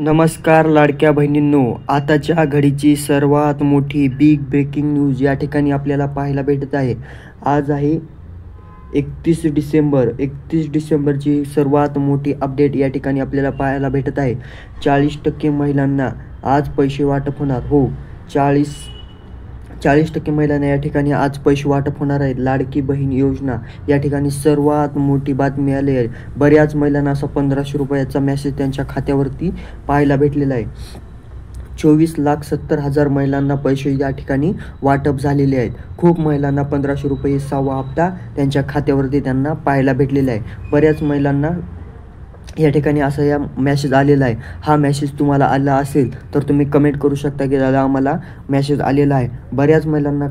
नमस्कार लाडक्या बहिणींनो, आताच्या घडीची सर्वात मोठी बिग ब्रेकिंग न्यूज या ठिकाणी आपल्याला पाहायला भेटत आहे. आज आहे 31 डिसेंबर. 31 डिसेंबरची सर्वात मोठी अपडेट या ठिकाणी आपल्याला पाहायला भेटत आहे. 40% महिलांना आज पैसे वाटप होणार. हो, 40% महिलांना या ठिकाणी आज पैसे वाटप होणार आहेत. लाडकी बहीण योजना या ठिकाणी सर्वात मोठी बातमी आली आहे. बऱ्याच महिलांना असा 1500 रुपयाचा मेसेज त्यांच्या खात्यावरती पाहायला भेटलेला आहे. 24,70,000 महिलांना पैसे या ठिकाणी वाटप झालेले आहेत. खूप महिलांना 1500 रुपये 6वा हप्ता त्यांच्या खात्यावरती त्यांना पाहायला भेटलेला आहे. बऱ्याच महिलांना या ठिकाणी असा या मेसेज आलेला आहे. हा मेसेज तुम्हाला आला असेल तर तुम्ही कमेंट करू शकता की दादा आम्हाला मेसेज आलेला आहे. बऱ्याच महिलांना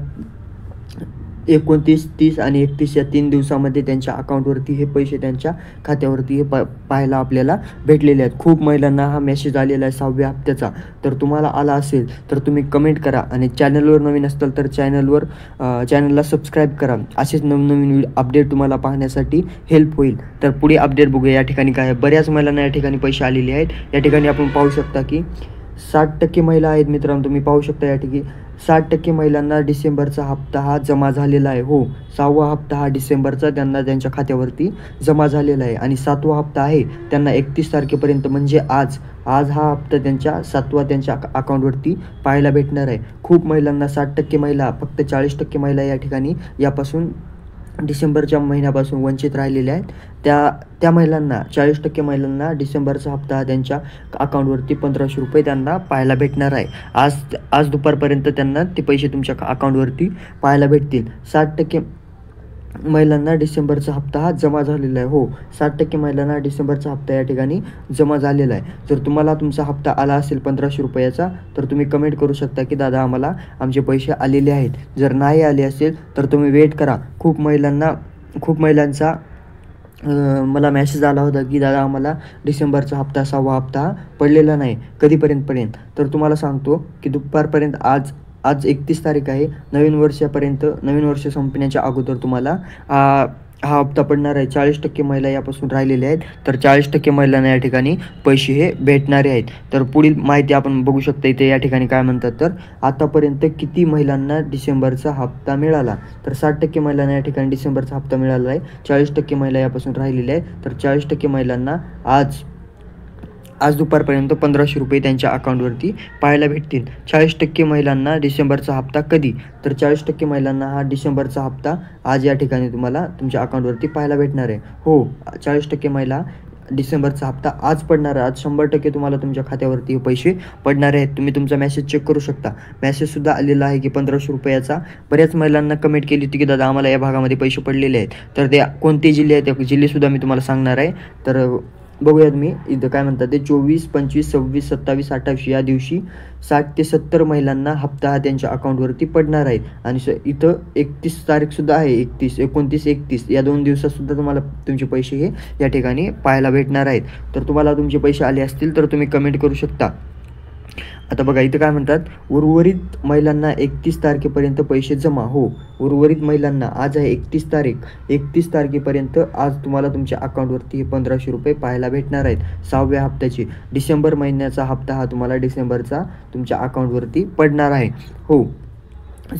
29, 30 आणि 31 या 3 दिवसामध्ये त्यांच्या अकाउंटवरती हे पैसे त्यांच्या खात्यावरती हे पाहायला आपल्याला भेटलेले आहेत. खूप महिलांना हा मेसेज आलेला आहे 6व्या हप्त्याचा. तर तुम्हाला आला असेल तर तुम्ही कमेंट करा आणि चॅनलवर नवीन असाल तर चॅनलला सबस्क्राईब करा. असेच नवीन अपडेट तुम्हाला पाहण्यासाठी हेल्प होईल. तर पुढे अपडेट बघूया या ठिकाणी काय आहे. बऱ्याच महिलांना या ठिकाणी पैसे आलेले आहेत. या ठिकाणी आपण पाहू शकता की 60% महिला आहेत मित्रांनो. तुम्ही पाहू शकता या ठिकाणी 60% महिलांना डिसेंबरचा हप्ता हा जमा झालेला आहे. हो, 6वा हप्ता हा डिसेंबरचा त्यांना त्यांच्या खात्यावरती जमा झालेला आहे आणि 7वा हप्ता आहे त्यांना 31 तारखेपर्यंत म्हणजे आज हा हप्ता त्यांच्या 7वा त्यांच्या अकाउंटवरती पाहायला भेटणार आहे. खूप महिलांना 60% महिला, फक्त 40% महिला या ठिकाणी यापासून डिसेंबरच्या महिन्यापासून वंचित राहिलेल्या आहेत. त्या महिलांना 40% महिलांना डिसेंबरचा हप्ता त्यांच्या अकाउंटवरती 1500 रुपये त्यांना पाहायला भेटणार आहे. आज दुपारपर्यंत त्यांना ते पैसे तुमच्या अकाउंटवरती पाहायला भेटतील. 60% महिलांना डिसेंबरचा हप्ता हा जमा झालेला आहे. हो, 60% महिलांना डिसेंबरचा हप्ता या ठिकाणी जमा झालेला आहे. जर तुम्हाला तुमचा हप्ता आला असेल 1500 रुपयाचा तर तुम्ही कमेंट करू शकता की दादा आम्हाला आमचे पैसे आलेले आहेत. जर नाही आले असेल तर तुम्ही वेट करा. खूप महिलांचा मला मेसेज आला होता की दादा आम्हाला डिसेंबरचा हप्ता 6वा हप्ता पडलेला नाही, कधीपर्यंत. तर तुम्हाला सांगतो की दुपारपर्यंत आज 31 तारीख आहे. नवीन वर्ष संपण्याच्या अगोदर तुम्हाला हा हप्ता पडणार आहे. 40% महिला यापासून राहिलेल्या आहेत. तर 40% महिलांना या ठिकाणी पैसे हे भेटणारे आहेत. तर पुढील माहिती आपण बघू शकता. इथे या ठिकाणी काय म्हणतात तर आतापर्यंत किती महिलांना डिसेंबरचा हप्ता मिळाला. तर 60% महिलांना या ठिकाणी डिसेंबरचा हप्ता मिळाला आहे. 40% महिला यापासून राहिलेल्या आहेत. तर 40% महिलांना आज दुपारपर्यंत 1500 रुपये त्यांच्या अकाउंटवरती पाहायला भेटतील. 40% महिलांना डिसेंबरचा हप्ता कधी. तर 40% महिलांना हा डिसेंबरचा हप्ता आज या ठिकाणी तुम्हाला तुमच्या अकाउंटवरती पाहायला भेटणार आहे. हो, 40% महिला डिसेंबरचा हप्ता आज पडणार आहे. आज 100% तुम्हाला तुमच्या खात्यावरती हे पैसे पडणार आहेत. तुम्ही तुमचा मेसेज चेक करू शकता. मेसेजसुद्धा आलेला आहे की 1500 रुपयाचा. बऱ्याच महिलांना कमेंट केली होती की दादा आम्हाला या भागामध्ये पैसे पडलेले आहेत. तर ते कोणते जिल्हे आहेत ते जिल्हेसुद्धा मी तुम्हाला सांगणार आहे. तर बघूया तुम्ही इथं काय म्हणतात ते 24, 25, 26, 27, 28 या दिवशी 60 ते 70 महिलांना हप्ता हा त्यांच्या अकाउंटवरती पडणार आहेत. आणि इथं 31 तारीखसुद्धा आहे. 29, 31 या 2 दिवसातसुद्धा तुम्हाला तुमचे पैसे हे या ठिकाणी पाहायला भेटणार आहेत. तर तुम्हाला तुमचे पैसे आले असतील तर तुम्ही कमेंट करू शकता. आता बघा इथं काय म्हणतात, उर्वरित महिलांना 31 तारखेपर्यंत पैसे जमा. हो, उर्वरित महिलांना आज आहे 31 तारीख. 31 तारखेपर्यंत आज तुम्हाला तुमच्या अकाउंटवरती हे 1500 रुपये पाहायला भेटणार आहेत 6व्या हप्त्याची. डिसेंबर महिन्याचा हप्ता हा तुम्हाला डिसेंबरचा तुमच्या अकाउंटवरती पडणार आहे. हो,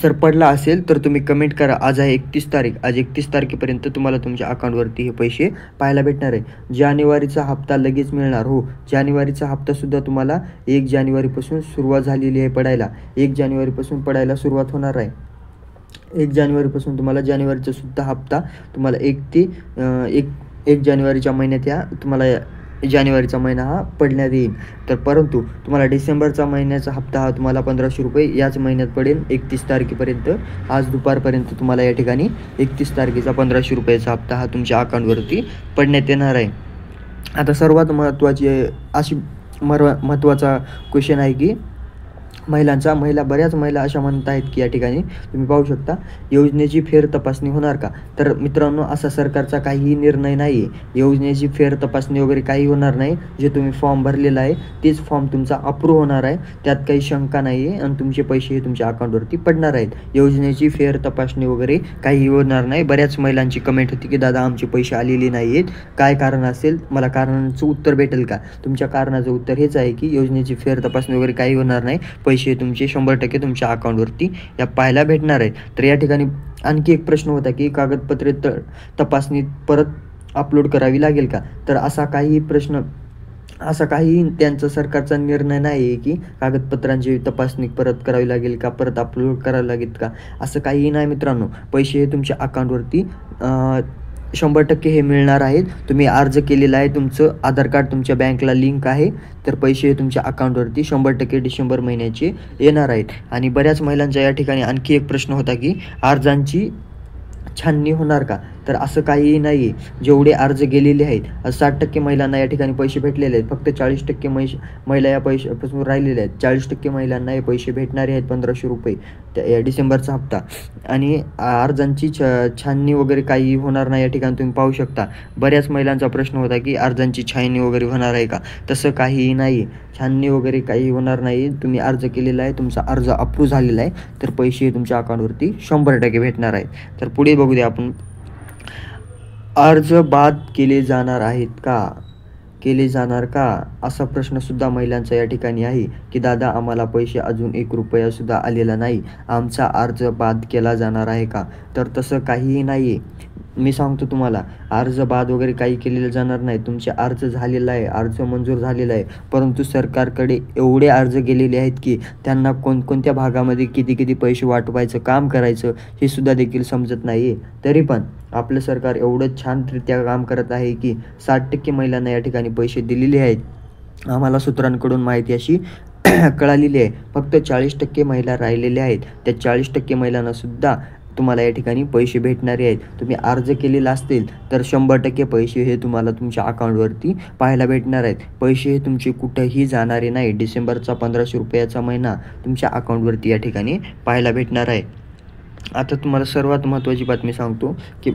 जर पडला असेल तर तुम्ही कमेंट करा. आज आहे 31 तारीख. आज 31 तारखेपर्यंत तुम्हाला तुमच्या अकाउंटवरती हे पैसे पाहायला भेटणार आहे. जानेवारीचा हप्ता लगेच मिळणार. हो, जानेवारीचा हप्तासुद्धा तुम्हाला 1 जानेवारीपासून सुरुवात झालेली आहे पडायला. 1 जानेवारीपासून पडायला सुरुवात होणार आहे. 1 जानेवारीपासून तुम्हाला जानेवारीचा सुद्धा हप्ता तुम्हाला 1 जानेवारीच्या महिन्यात तुम्हाला जानेवारीचा महिना हा पडण्यात येईल. तर परंतु तुम्हाला डिसेंबरचा महिन्याचा हप्ता हा तुम्हाला 1500 रुपये याच महिन्यात पडेल 31 तारखेपर्यंत. आज दुपारपर्यंत तुम्हाला या ठिकाणी 31 तारखेचा 1500 रुपयाचा हप्ता हा तुमच्या अकाउंटवरती पडण्यात येणार आहे. आता सर्वात महत्त्वाचा क्वेश्चन आहे की महिला बऱ्याच महिला अशा म्हणत आहेत की या ठिकाणी तुम्ही पाहू शकता, योजनेची फेर तपासणी होणार का? तर मित्रांनो, असा सरकारचा काहीही निर्णय नाही आहे. योजनेची फेर तपासणी वगैरे काही होणार नाही. जे तुम्ही फॉर्म भरलेला आहे तेच फॉर्म तुमचा अप्रूव्ह होणार आहे. त्यात काही शंका नाही आहे आणि तुमचे पैसे हे तुमच्या अकाउंटवरती पडणार आहेत. योजनेची फेर तपासणी वगैरे काही होणार नाही. बऱ्याच महिलांची कमेंट होती की दादा आमचे पैसे आलेले नाही आहेत, काय कारण असेल? मला कारणाचं उत्तर भेटेल का? तुमच्या कारणाचं उत्तर हेच आहे की योजनेची फेर तपासणी वगैरे काही होणार नाही. पैसे तुमचे 100% तुमच्या अकाउंटवरती या पाहायला भेटणार आहेत. तर या ठिकाणी आणखी एक प्रश्न होता की कागदपत्रे तपासणी परत अपलोड करावी लागेल का? तर असा काही त्यांचा सरकारचा निर्णय नाही आहे की कागदपत्रांची तपासणी परत करावी लागेल का, परत अपलोड करावी लागेल का, असं काहीही नाही मित्रांनो. पैसे हे तुमच्या अकाउंटवरती 100% हे मिळणार आहेत. तुम्ही अर्ज केलेला आहे, तुमचं आधार कार्ड तुमच्या बँकला लिंक आहे, तर पैसे हे तुमच्या अकाउंटवरती 100% डिसेंबर महिन्याचे येणार आहेत. आणि बऱ्याच महिलांचा या ठिकाणी आणखी एक प्रश्न होता की अर्जांची छाननी होणार का? तर असं काहीही नाही आहे. जेवढे अर्ज गेलेले आहेत 60% महिलांना या ठिकाणी पैसे भेटलेले आहेत. फक्त 40% महिला या पैशापासून राहिलेल्या आहेत. 40% महिलांना हे पैसे भेटणारे आहेत, 1500 रुपये या डिसेंबरचा हप्ता. आणि अर्जांची छाननी वगैरे काही होणार नाही. या ठिकाणी तुम्ही पाहू शकता, बऱ्याच महिलांचा प्रश्न होता की अर्जांची छाननी वगैरे होणार आहे का? तसं काहीही नाही. छाननी वगैरे काही होणार नाही. तुम्ही अर्ज केलेला आहे, तुमचा अर्ज अप्रूव्ह झालेला आहे, तर पैसे तुमच्या अकाउंटवरती 100% भेटणार आहेत. तर पुढे बघू द्या आपण, अर्ज बाद केले जाणार आहेत का? केले जाणार का? असा प्रश्नसुद्धा महिलांचा या ठिकाणी आहे की दादा आम्हाला पैसे अजून 1 रुपयासुद्धा आलेला नाही, आमचा अर्ज बाद केला जाणार आहे का? तर तसं काहीही नाही आहे. मी सांगतो तुम्हाला, अर्ज बाद वगैरे काही केलेलं जाणार नाही. तुमचे अर्ज झालेला आहे, अर्ज मंजूर झालेला आहे, परंतु सरकारकडे एवढे अर्ज गेलेले आहेत की त्यांना कोणकोणत्या भागामध्ये किती किती पैसे वाटवायचं, काम करायचं हे सुद्धा देखील समजत नाही आहे. तरी पण आपलं सरकार एवढं छानरित्या काम करत आहे की 60% महिलांना या ठिकाणी पैसे दिलेले आहेत. आम्हाला सूत्रांकडून माहिती अशी कळालेली आहे. फक्त 40% महिला राहिलेल्या आहेत. त्या 40% महिलांनासुद्धा तुम्हाला या ठिकाणी पैसे भेटणारे आहेत. तुम्ही अर्ज केलेला असतील तर 100% पैसे हे तुम्हाला तुमच्या अकाउंटवरती पाहायला भेटणार आहेत. पैसे हे तुमचे कुठंही जाणारे नाही. डिसेंबरचा 1500 रुपयाचा महिना तुमच्या अकाउंटवरती या ठिकाणी पाहायला भेटणार आहे. आता तुम्हाला सर्वात महत्त्वाची बातमी सांगतो की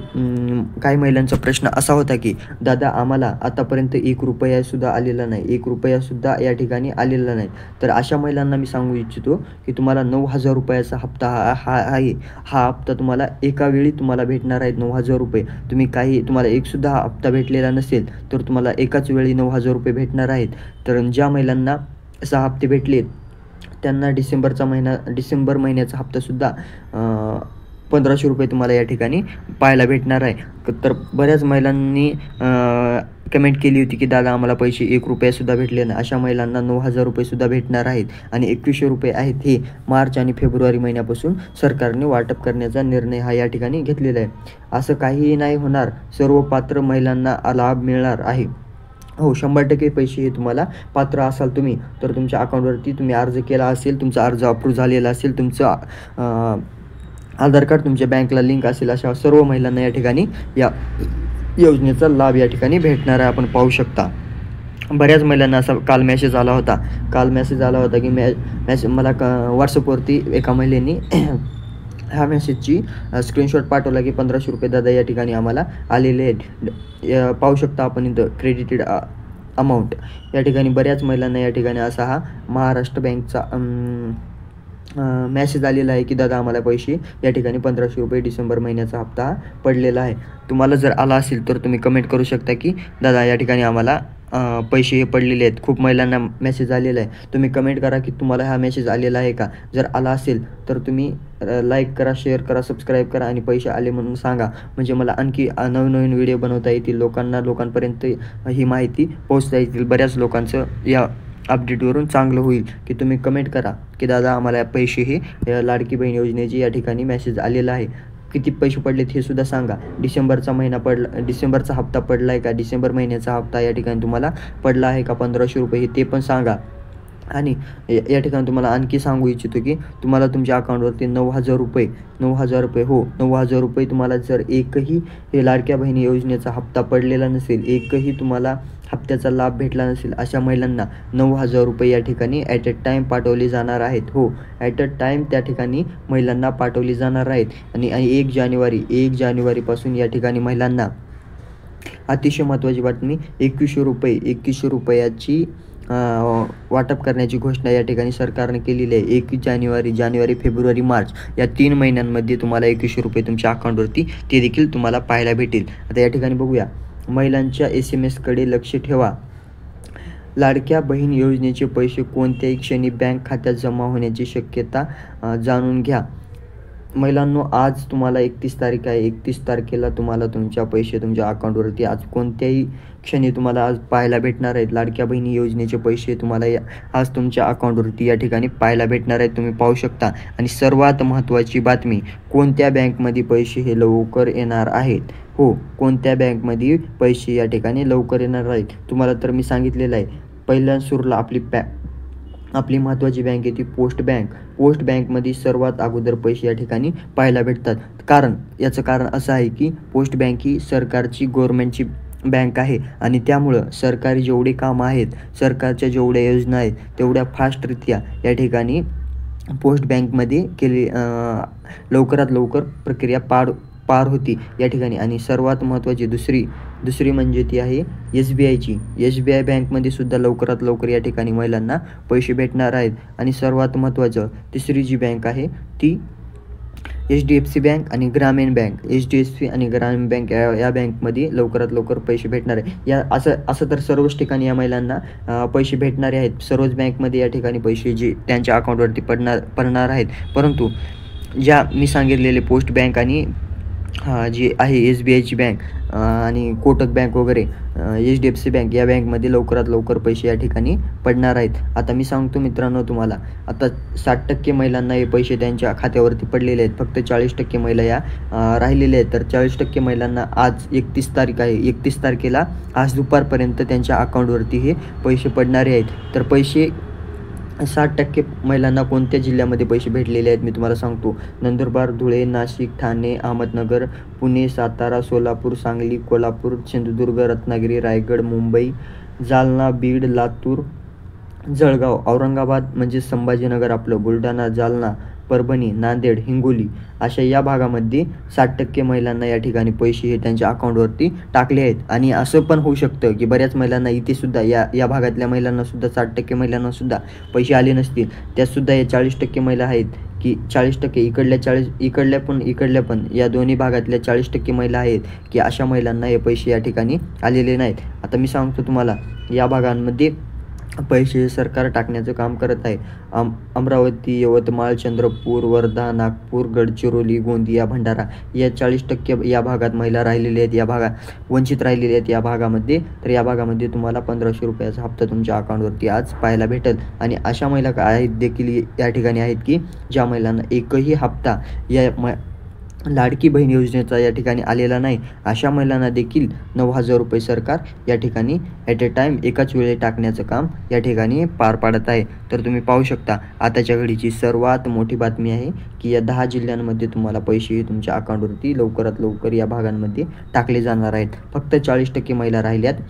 काही महिलांचा प्रश्न असा होता की दादा आम्हाला आतापर्यंत 1 रुपयासुद्धा आलेला नाही, 1 रुपयासुद्धा या ठिकाणी आलेला नाही. तर अशा महिलांना मी सांगू इच्छितो की तुम्हाला 9000 रुपयाचा हप्ता आहे. हा हप्ता तुम्हाला एका वेळी तुम्हाला भेटणार आहेत 9000 रुपये. तुम्हाला एकसुद्धा हा हप्ता भेटलेला नसेल तर तुम्हाला एकाच वेळी 9000 रुपये भेटणार आहेत. तर ज्या महिलांना 6 हप्ते भेटलेत त्यांना डिसेंबर महिन्याचा हप्तासुद्धा 1500 रुपये तुम्हाला या ठिकाणी पाहायला भेटणार आहे. तर बऱ्याच महिलांनी कमेंट केली होती की दादा आम्हाला पैसे 1 रुपयासुद्धा भेटले नाही. अशा महिलांना 9000 रुपयेसुद्धा भेटणार आहेत. आणि 2100 रुपये आहेत हे मार्च आणि फेब्रुवारी महिन्यापासून सरकारने वाटप करण्याचा निर्णय हा या ठिकाणी घेतलेला आहे. असं काहीही नाही होणार. सर्व पात्र महिलांना लाभ मिळणार आहे. हो, 100% पैसे हे तुम्हाला पात्र असाल तुम्ही तर तुमच्या अकाउंटवरती तुम्ही अर्ज केला असेल, तुमचा अर्ज अप्रूव्ह झालेला असेल, तुमचं आधार कार्ड तुमच्या बँकला लिंक असेल, अशा सर्व महिलांना या ठिकाणी या योजनेचा लाभ या ठिकाणी भेटणार आहे. आपण पाहू शकता, बऱ्याच महिलांना असा काल मेसेज आला होता की मला व्हॉट्सअपवरती एका महिलेने ह्या मेसेजची स्क्रीनशॉट पाठवला की 1500 रुपये दादा या ठिकाणी आम्हाला आलेले आहेत. पाहू शकता आपण इथं क्रेडिटेड अमाऊंट. या ठिकाणी बऱ्याच महिलांना या ठिकाणी असा हा महाराष्ट्र बँकचा मेसेज आलेला आहे की दादा आम्हाला पैसे या ठिकाणी 1500 रुपये डिसेंबर महिन्याचा हप्ता पडलेला आहे. तुम्हाला जर आला असेल तर तुम्ही कमेंट करू शकता की दादा या ठिकाणी आम्हाला पैसे हे पडलेले आहेत. खूप महिलांना मेसेज आलेला आहे. तुम्ही कमेंट करा की तुम्हाला हा मेसेज आलेला आहे का. जर आला असेल तर तुम्ही लाईक करा, शेअर करा, सबस्क्राईब करा आणि पैसे आले म्हणून सांगा. म्हणजे मला आणखी नवीन व्हिडिओ बनवता येतील, लोकांपर्यंत ही माहिती पोहोचता येतील. बऱ्याच लोकांचं या अपडेटवरून चांगलं होईल की तुम्ही कमेंट करा की दादा आम्हाला पैसे हे लाडकी बहीण योजनेची या ठिकाणी मेसेज आलेला आहे. किती पैसे पडलेत हे सुद्धा सांगा. डिसेंबरचा हप्ता पडला आहे का, डिसेंबर महिन्याचा हप्ता या ठिकाणी तुम्हाला पडला आहे का 1500 रुपये हे ते पण सांगा. आणि या ठिकाणी तुम्हाला आणखी सांगू इच्छितो की तुम्हाला तुमच्या अकाउंटवरती 9000 रुपये हो 9000 रुपये तुम्हाला जर एकही हे लाडक्या बहिणी योजनेचा हप्ता पडलेला नसेल, एकही तुम्हाला हप्ता हप्त्याचा लाभ भेटला नसेल अशा महिलांना 9,000 रुपये या ठिकाणी ॲट अ टाईम पाठवले जाणार आहेत. हो, ॲट अ टाईम त्या ठिकाणी महिलांना पाठवली जाणार आहेत. आणि 1 जानेवारीपासून या ठिकाणी महिलांना अतिशय महत्त्वाची बातमी, 2100 रुपयाची वाटप करण्याची घोषणा या ठिकाणी सरकारने केलेली आहे. 21 जानेवारी, फेब्रुवारी, मार्च या 3 महिन्यांमध्ये तुम्हाला 2100 रुपये तुमच्या अकाउंटवरती ते देखील तुम्हाला पाहायला भेटेल. आता या ठिकाणी बघूया, महिलांच्या SMS-कडे लक्ष ठेवा. लाडक्या बहीण योजनेचे पैसे कोणत्याही क्षणी बँक खात्यात जमा होण्याची शक्यता जाणून घ्या. महिलांनो, आज तुम्हाला 31 तारीख आहे. 31 तारखेला तुम्हाला तुमच्या पैसे तुमच्या अकाउंटवरती आज कोणत्याही क्षणी तुम्हाला आज पाहायला भेटणार आहेत. लाडक्या बहिणी योजनेचे पैसे तुम्हाला आज तुमच्या अकाउंटवरती या ठिकाणी पाहायला भेटणार आहेत, तुम्ही पाहू शकता. आणि सर्वात महत्त्वाची बातमी, कोणत्या बँकमध्ये पैसे हे लवकर येणार आहेत. हो, कोणत्या बँकमध्ये पैसे या ठिकाणी लवकर येणार आहेत तुम्हाला तर मी सांगितलेलं आहे. पहिल्या सुरूला आपली महत्त्वाची बँक आहे ती पोस्ट बँकमध्ये सर्वात अगोदर पैसे या ठिकाणी पाहायला भेटतात. याचं कारण असं आहे की पोस्ट बँक ही सरकारची गव्हर्नमेंटची बँक आहे आणि त्यामुळं सरकारी जेवढे कामं आहेत, सरकारच्या जेवढ्या योजना आहेत तेवढ्या फास्टरित्या या ठिकाणी पोस्ट बँकमध्ये लवकरात लवकर प्रक्रिया पार होती या ठिकाणी. आणि सर्वात महत्त्वाची दुसरी म्हणजे ती आहे SBI बँकमध्ये सुद्धा लवकरात लवकर या ठिकाणी महिलांना पैसे भेटणार आहेत. आणि सर्वात महत्त्वाचं तिसरी जी बँक आहे ती HDFC बँक आणि ग्रामीण बँक. HDFC आणि ग्रामीण बँक या बँकमध्ये लवकरात लवकर पैसे भेटणार आहे. असं तर सर्वच ठिकाणी या महिलांना पैसे भेटणारे आहेत. सर्वच बँकमध्ये या ठिकाणी पैसे जे त्यांच्या अकाउंटवरती पडणार आहेत. परंतु ज्या मी सांगितलेले पोस्ट बँक आणि जी आहे SBIची बँक आणि कोटक बँक वगैरे, HDFC बँक या बँकमध्ये लवकरात लवकर पैसे या ठिकाणी पडणार आहेत. आता मी सांगतो मित्रांनो तुम्हाला, आता 60% महिलांना हे पैसे त्यांच्या खात्यावरती पडलेले आहेत. फक्त 40% महिला या राहिलेल्या आहेत. तर 40% महिलांना आज 31 तारीख आहे. 31 तारखेला आज दुपारपर्यंत त्यांच्या अकाउंटवरती हे पैसे पडणारे आहेत. तर पैसे 60% महिलांना कोणत्या जिल्ह्यामध्ये पैसे भेटलेले आहेत मी तुम्हाला सांगतो. नंदुरबार, धुळे, नाशिक, ठाणे, अहमदनगर, पुणे, सातारा, सोलापूर, सांगली, कोल्हापूर, सिंधुदुर्ग, रत्नागिरी, रायगड, मुंबई, जालना, बीड, लातूर, जळगाव, औरंगाबाद म्हणजे संभाजीनगर आपलं, बुलढाणा, जालना, परभणी, नांदेड, हिंगोली अशा या भागामध्ये 60% महिलांना या ठिकाणी पैसे हे त्यांच्या अकाउंटवरती टाकले आहेत. आणि असं पण होऊ शकतं की बऱ्याच महिलांना इथे सुद्धा या भागातल्या महिलांना सुद्धा 60% महिलांना सुद्धा पैसे आले नसतील. त्यातसुद्धा या 40% महिला आहेत की 40% इकडल्या पण या दोन्ही भागातल्या 40% महिला आहेत की अशा महिलांना हे पैसे या ठिकाणी आलेले नाहीत. आता मी सांगतो तुम्हाला, या भागांमध्ये पैसे सरकार टाकण्याचं काम करत आहे. अमरावती, यवतमाळ, चंद्रपूर, वर्धा, नागपूर, गडचिरोली, गोंदिया, भंडारा या 40% या भागात महिला राहिलेल्या आहेत, वंचित राहिलेल्या आहेत या भागामध्ये. तर या भागामध्ये तुम्हाला 1500 रुपयाचा हप्ता तुमच्या अकाउंटवरती आज पाहायला भेटेल. आणि अशा महिला आहेत देखील या ठिकाणी आहेत की ज्या महिलांना एकही हप्ता या लाडकी बहीण योजनेचा या ठिकाणी आलेला नाही. अशा महिलांना देखील 9,000 रुपये सरकार या ठिकाणी ॲट अ टाईम एकाच वेळी टाकण्याचं काम या ठिकाणी पार पाडत आहे. तर तुम्ही पाहू शकता, आताच्या घडीची सर्वात मोठी बातमी आहे की या 10 जिल्ह्यांमध्ये तुम्हाला पैसे तुमच्या अकाउंटवरती लवकरात लवकर या भागांमध्ये टाकले जाणार आहेत. फक्त 40% महिला राहिल्यात.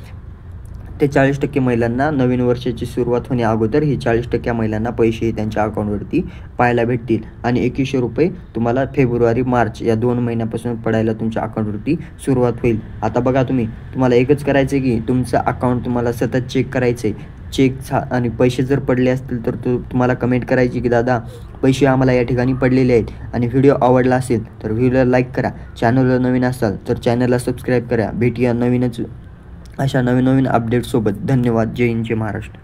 ते 40% महिलांना नवीन वर्षाची सुरुवात होण्या अगोदर हे 40% महिलांना पैसे त्यांच्या अकाउंटवरती पाहायला भेटतील. आणि 2100 रुपये तुम्हाला फेब्रुवारी, मार्च या 2 महिन्यापासून पडायला तुमच्या अकाउंटवरती सुरुवात होईल. आता बघा, तुम्हाला एकच करायचं आहे की तुमचं अकाउंट तुम्हाला सतत चेक करायचं आहे. आणि पैसे जर पडले असतील तर तुम्हाला कमेंट करायची की दादा पैसे आम्हाला या ठिकाणी पडलेले आहेत. आणि व्हिडिओ आवडला असेल तर व्हिडिओला लाईक करा. चॅनलला नवीन असाल तर चॅनलला सबस्क्राईब करा. भेटूया अशा नवीन अपडेट्ससोबत. धन्यवाद. जय हिंद, जय महाराष्ट्र.